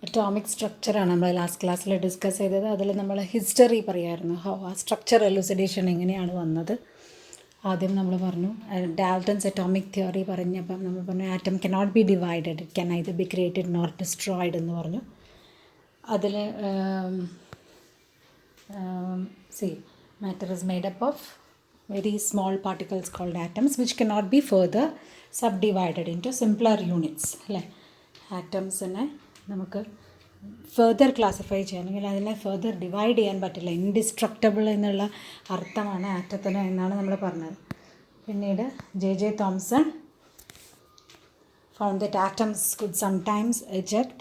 Atomic സ്ട്രക്ചറാണ് നമ്മൾ last ക്ലാസ്സിൽ discuss ചെയ്തത്. അതിൽ നമ്മൾ ഹിസ്റ്ററി പറയായിരുന്നു, ആ സ്ട്രക്ചർ എലുസിഡേഷൻ എങ്ങനെയാണ് വന്നത്. ആദ്യം നമ്മൾ പറഞ്ഞു ഡാൽട്ടൺസ് അറ്റോമിക് തിയറി പറഞ്ഞപ്പം നമ്മൾ പറഞ്ഞു atom cannot be divided, it can either be created not destroyed എന്ന് പറഞ്ഞു. അതിൽ matter is made up of very small particles called atoms which cannot be further subdivided into simpler units. അല്ലേ, ആറ്റംസിനെ നമുക്ക് further classify ചെയ്യണമെങ്കിൽ അതിനെ further divide ചെയ്യാൻ പറ്റില്ല. Indestructible എന്നുള്ള അർത്ഥമാണ് ആറ്റത്തിന് എന്നാണ് നമ്മൾ പറഞ്ഞത്. പിന്നീട് J Thomson found that atoms could sometimes eject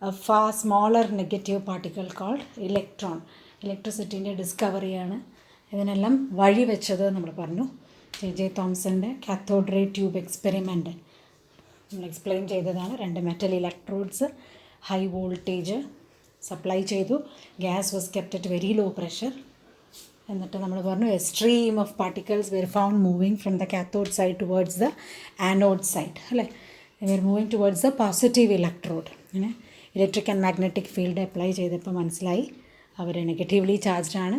a far smaller negative particle called electron. ഇലക്ട്രിസിറ്റീൻ്റെ ഡിസ്കവറിയാണ് ഇതിനെല്ലാം വഴി വെച്ചത് നമ്മൾ പറഞ്ഞു. ജെ തോംസൻ്റെ കാത്തോഡ് റേ ട്യൂബ് എക്സ്പെരിമെൻറ്റ് നമ്മൾ എക്സ്പ്ലെയിൻ ചെയ്തതാണ്. 2 metal electrodes high voltage supply ചെയ്തു. Gas was kept at very low pressure. എന്നിട്ട് നമ്മൾ പറഞ്ഞു a stream of particles were found moving from the cathode side towards the anode side. അല്ലേ, were moving towards the positive electrode. അങ്ങനെ electric and magnetic field apply ചെയ്തപ്പോൾ മനസ്സിലായി അവർ negatively charged ആണ്.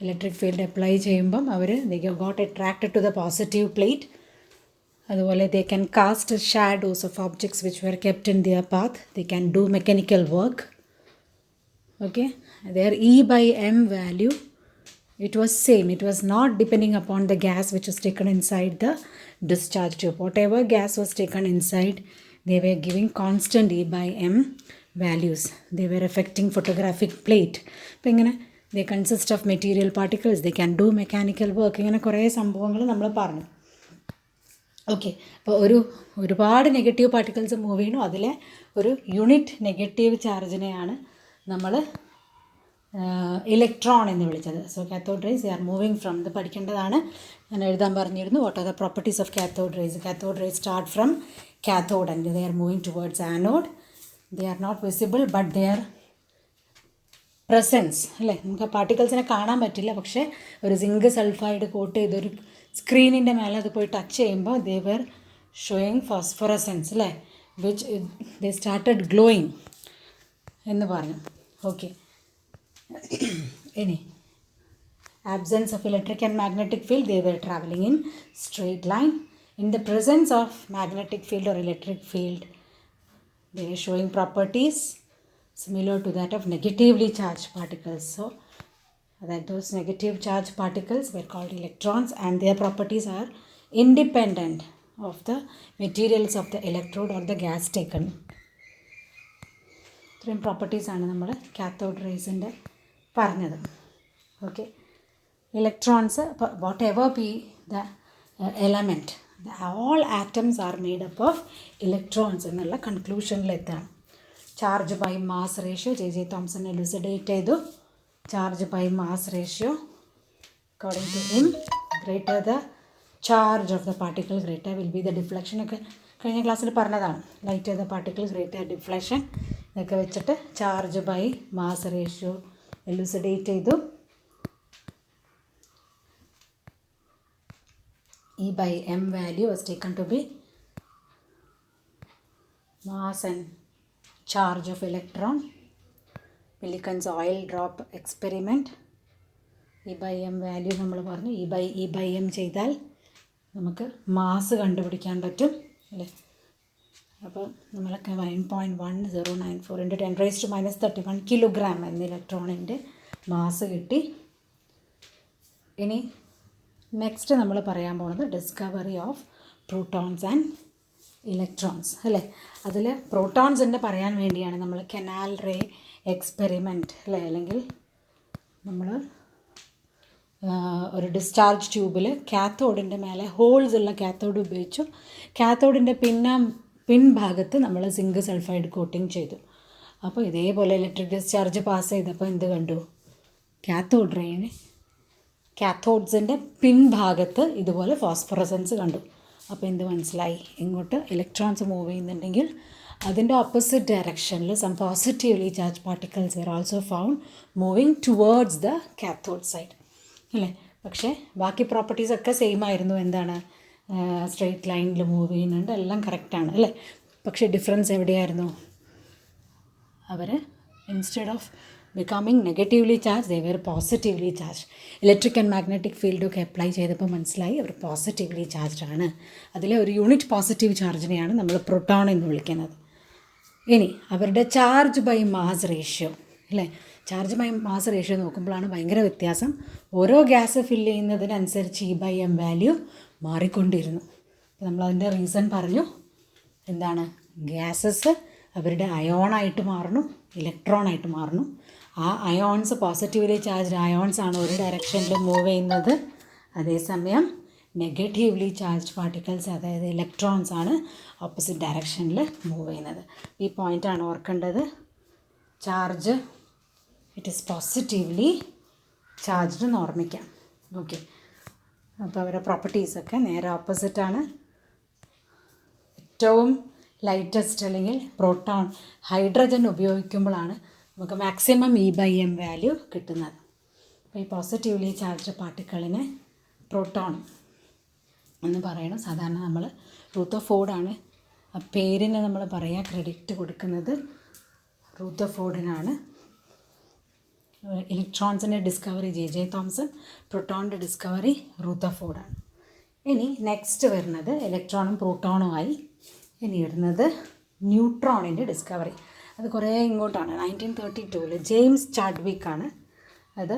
Electric field apply ചെയ്യുമ്പം അവർ they got attracted to the positive plate. അതുപോലെ they can cast shadows of objects which were kept in their path. They can do mechanical work. Okay, their E/m value, it was same. It was not depending upon the gas which was taken inside the discharge tube. Whatever gas was taken inside, they were giving constant E/m values. They were affecting photographic plate. അപ്പോൾ ഇങ്ങനെ they consist of material particles, they can do mechanical work. ഇങ്ങനെ കുറേ സംഭവങ്ങൾ നമ്മൾ പറഞ്ഞു. Okay, അപ്പോൾ ഒരുപാട് negative particles move ചെയ്യുന്നു. അതിലെ ഒരു യൂണിറ്റ് നെഗറ്റീവ് ചാർജിനെയാണ് നമ്മൾ ഇലക്ട്രോൺ എന്ന് വിളിച്ചത്. So cathode rays they are moving from, ഇത് പഠിക്കേണ്ടതാണ്, ഞാൻ എഴുതാൻ പറഞ്ഞിരുന്നു. What are the properties of cathode rays? Cathode rays start from cathode and they are moving towards anode. They are not visible but they are presence. അല്ലേ, നമുക്ക് ആ പാർട്ടിക്കിൾസിനെ കാണാൻ പറ്റില്ല, പക്ഷേ ഒരു സിങ്ക് സൾഫൈഡ് കോട്ട് ചെയ്തൊരു സ്ക്രീനിൻ്റെ മേലെ അത് പോയി ടച്ച് ചെയ്യുമ്പോൾ ദേ വെർ ഷോയിങ് ഫോസ്ഫറസൻസ്. അല്ലേ, വിച്ച് ദേ സ്റ്റാർട്ടഡ് ഗ്ലോയിങ് എന്ന് പറഞ്ഞു. ഓക്കെ, ഇനി absence of electric and magnetic field, they were traveling in straight line. In the presence of magnetic field or electric field, they were showing properties similar to that of negatively charged particles. So that those negative charged particles were called electrons and their properties are independent of the materials of the electrode or the gas taken. ഇത്രയും പ്രോപ്പർട്ടീസാണ് നമ്മൾ cathode റേസിൻ്റെ പറഞ്ഞത്. Okay, electrons whatever be the element, all atoms are made up of electrons എന്നുള്ള കൺക്ലൂഷനിലെത്താണ്. Charge by mass ratio J Thomson elucidate ചെയ്തു. Charge by mass ratio according to him greater the charge of the particle greater will be the deflection. ഒക്കെ കഴിഞ്ഞ ക്ലാസ്സിൽ പറഞ്ഞതാണ്. Lighter the particle greater deflection. ഇതൊക്കെ വെച്ചിട്ട് charge by mass ratio elucidate ചെയ്തു. E/m value was taken to be mass and charge of electron. Millikan's oil drop experiment. E/m value നമ്മൾ പറഞ്ഞു. E/m ചെയ്താൽ നമുക്ക് മാസ് കണ്ടുപിടിക്കാൻ പറ്റും. അല്ലേ, അപ്പോൾ നമ്മളൊക്കെ 1.1094 × 10⁻³ കിലോഗ്രാം എന്ന ഇലക്ട്രോണിൻ്റെ മാസ് കിട്ടി. ഇനി നെക്സ്റ്റ് നമ്മൾ പറയാൻ പോകുന്നത് discovery of protons and electrons. അല്ലേ, അതിൽ പ്രോട്ടോൺസിൻ്റെ പറയാൻ വേണ്ടിയാണ് നമ്മൾ കനാൽ റേ എക്സ്പെരിമെൻറ്റ്. അല്ലേ, അല്ലെങ്കിൽ നമ്മൾ ഒരു ഡിസ്ചാർജ് ട്യൂബിൽ കാത്തോഡിൻ്റെ മേലെ ഹോൾസ് ഉള്ള കാത്തോഡ് ഉപയോഗിച്ചു. കാത്തോഡിൻ്റെ പിൻഭാഗത്ത് നമ്മൾ സിങ്ക് സൾഫൈഡ് കോട്ടിങ് ചെയ്തു. അപ്പോൾ ഇതേപോലെ ഇലക്ട്രിക് ഡിസ്ചാർജ് പാസ് ചെയ്തപ്പോൾ എന്ത് കണ്ടു? കാത്തോഡ് റേന് കാത്തോഡ്സിൻ്റെ പിൻഭാഗത്ത് ഇതുപോലെ ഫോസ്ഫറസൻസ് കണ്ടു. അപ്പോൾ എന്ത് മനസ്സിലായി? ഇങ്ങോട്ട് ഇലക്ട്രോൺസ് മൂവ് ചെയ്യുന്നുണ്ടെങ്കിൽ അതിൻ്റെ ഓപ്പോസിറ്റ് ഡയറക്ഷനിൽ some positively charge particles were also found moving towards the cathode side. അല്ലേ, പക്ഷേ ബാക്കി പ്രോപ്പർട്ടീസൊക്കെ സെയിം ആയിരുന്നു. എന്താണ്? സ്ട്രെയിറ്റ് 'ലൈനിൽ മൂവ് ചെയ്യുന്നുണ്ട്, എല്ലാം കറക്റ്റാണ്. അല്ലേ, പക്ഷേ ഡിഫറൻസ് എവിടെയായിരുന്നു? അവർ instead of becoming negatively charge they were positively charge. Electric and magnetic ഫീൽഡൊക്കെ അപ്ലൈ ചെയ്തപ്പോൾ മനസ്സിലായി അവർ പോസിറ്റീവ്ലി ചാർജ്ഡ് ആണ്. അതിലെ ഒരു യൂണിറ്റ് പോസിറ്റീവ് ചാർജിനെയാണ് നമ്മൾ പ്രോട്ടോൺ എന്ന് വിളിക്കുന്നത്. ഇനി അവരുടെ ചാർജ് ബൈ മാസ് റേഷ്യോ അല്ലേ, ചാർജ് ബൈ മാസ് റേഷ്യോ നോക്കുമ്പോഴാണ് ഭയങ്കര വ്യത്യാസം. ഓരോ ഗ്യാസ് ഫില്ല് ചെയ്യുന്നതിനനുസരിച്ച് E/m വാല്യൂ മാറിക്കൊണ്ടിരുന്നു. അപ്പോൾ നമ്മളതിൻ്റെ റീസൺ പറഞ്ഞു. എന്താണ്? ഗ്യാസസ് അവരുടെ അയോണായിട്ട് മാറുന്നു, ഇലക്ട്രോണായിട്ട് മാറുന്നു. ആ അയോൺസ് പോസിറ്റീവ്ലി ചാർജ്ഡ് അയോൺസ് ആണ് ഒരു ഡയറക്ഷനിൽ മൂവ് ചെയ്യുന്നത്. അതേസമയം നെഗറ്റീവ്ലി ചാർജ്ഡ് പാർട്ടിക്കിൾസ് അതായത് ഇലക്ട്രോൺസ് ആണ് ഓപ്പോസിറ്റ് ഡയറക്ഷനിൽ മൂവ് ചെയ്യുന്നത്. ഈ പോയിൻ്റാണ് ഓർക്കേണ്ടത്. Charge it is positively charged എന്ന് ഓർമ്മിക്കാം. ഓക്കെ, അപ്പോൾ അവരുടെ പ്രോപ്പർട്ടീസൊക്കെ നേരെ ഓപ്പോസിറ്റാണ്. ഏറ്റവും ലൈറ്റസ്റ്റ് അല്ലെങ്കിൽ പ്രോട്ടോൺ ഹൈഡ്രജൻ ഉപയോഗിക്കുമ്പോഴാണ് നമുക്ക് മാക്സിമം E/m വാല്യൂ കിട്ടുന്നത്. അപ്പോൾ ഈ പോസിറ്റീവ്ലി ചാർജ്ഡ് പാർട്ടിക്കിളിനെ പ്രോട്ടോൺ എന്ന് പറയണം. സാധാരണ നമ്മൾ റൂതർഫോർഡാണ് ആ പേരിന് നമ്മൾ പറയുക, ക്രെഡിറ്റ് കൊടുക്കുന്നത് റൂതർഫോർഡിനാണ്. ഇലക്ട്രോൺസിൻ്റെ ഡിസ്കവറി J.J. തോംസൺ, പ്രോട്ടോണിൻ്റെ ഡിസ്കവറി റൂതർഫോർഡാണ്. ഇനി നെക്സ്റ്റ് വരുന്നത് ഇലക്ട്രോണും പ്രോട്ടോണുമായി ഇനി ഇടുന്നത് ന്യൂട്രോണിൻ്റെ ഡിസ്കവറി. അത് കുറേ ഇങ്ങോട്ടാണ്. 1932 ജെയിംസ് ചാഡ്വിക്കാണ് അത്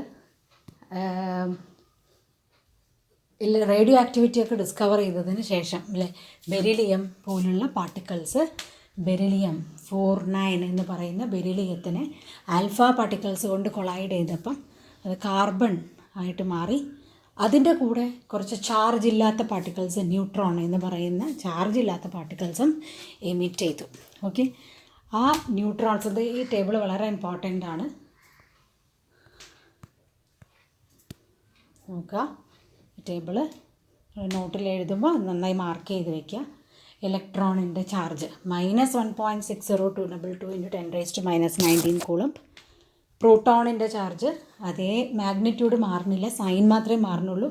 റേഡിയോ ആക്ടിവിറ്റിയൊക്കെ ഡിസ്കവർ ചെയ്തതിന് ശേഷം അല്ലേ, ബെരിലിയം പോലുള്ള പാർട്ടിക്കിൾസ്, ബെരിലിയം 49 എന്ന് പറയുന്ന ബെരിലിയത്തിനെ ആൽഫ പാർട്ടിക്കിൾസ് കൊണ്ട് കൊളൈഡ് ചെയ്തപ്പം അത് കാർബൺ ആയിട്ട് മാറി. അതിൻ്റെ കൂടെ കുറച്ച് ചാർജ് ഇല്ലാത്ത പാർട്ടിക്കിൾസ്, ന്യൂട്രോൺ എന്ന് പറയുന്ന ചാർജ് ഇല്ലാത്ത പാർട്ടിക്കിൾസും എമിറ്റ് ചെയ്തു. ഓക്കെ, ആ ന്യൂട്രോൺസ്, ഈ ടേബിൾ വളരെ ഇമ്പോർട്ടൻ്റ് ആണ്. നോക്കുക, ഈ ടേബിൾ നോട്ടിൽ എഴുതുമ്പോൾ നന്നായി മാർക്ക് ചെയ്ത് വയ്ക്കുക. ഇലക്ട്രോണിൻ്റെ ചാർജ് -1.60222 × 10⁻⁻19 കൂളംബ്. പ്രോട്ടോണിൻ്റെ ചാർജ് അതേ മാഗ്നിറ്റ്യൂഡ് മാറുന്നില്ല, സൈൻ മാത്രമേ മാറുന്നുള്ളൂ,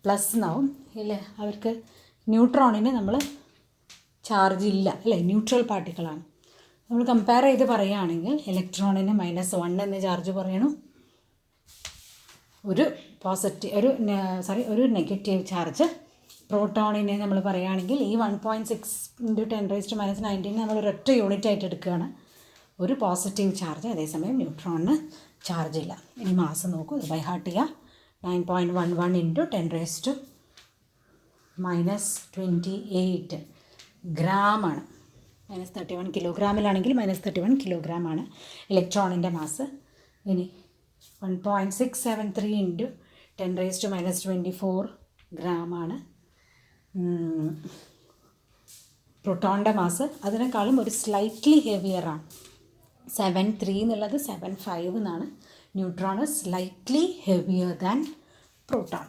പ്ലസ് എന്നാവും ഇല്ലേ. അവർക്ക് ന്യൂട്രോണിന് നമ്മൾ ചാർജ് ഇല്ല അല്ലേ, ന്യൂട്രൽ പാർട്ടിക്കിളാണ്. നമ്മൾ കമ്പയർ ചെയ്ത് പറയുകയാണെങ്കിൽ ഇലക്ട്രോണിന് -1 എന്ന് ചാർജ് പറയണം, ഒരു നെഗറ്റീവ് ചാർജ്. പ്രോട്ടോണിനെ നമ്മൾ പറയുകയാണെങ്കിൽ ഈ 1.6 × 10⁻⁻19 നമ്മൾ ഒരൊറ്റ യൂണിറ്റ് ആയിട്ട് എടുക്കുകയാണ്, ഒരു പോസിറ്റീവ് ചാർജ്. അതേസമയം ന്യൂട്രോണിന് ചാർജ് ഇല്ല. ഇനി മാസ് നോക്കൂ, ഇത് ബൈ ഹാർട്ട് ചെയ്യുക. 9.11 × 10⁻28 ഗ്രാമാണ്. -31 കിലോഗ്രാമിലാണെങ്കിൽ -31 കിലോഗ്രാമാണ് ഇലക്ട്രോണിൻ്റെ മാസ്. ഇനി 1.673 × 10⁻24 ഗ്രാമാണ് പ്രോട്ടോണിൻ്റെ മാസ്. അതിനേക്കാളും ഒരു സ്ലൈറ്റ്ലി ഹെവിയറാണ്. 7.3 എന്നുള്ളത് 7.5 എന്നാണ്. Neutron slightly heavier than proton.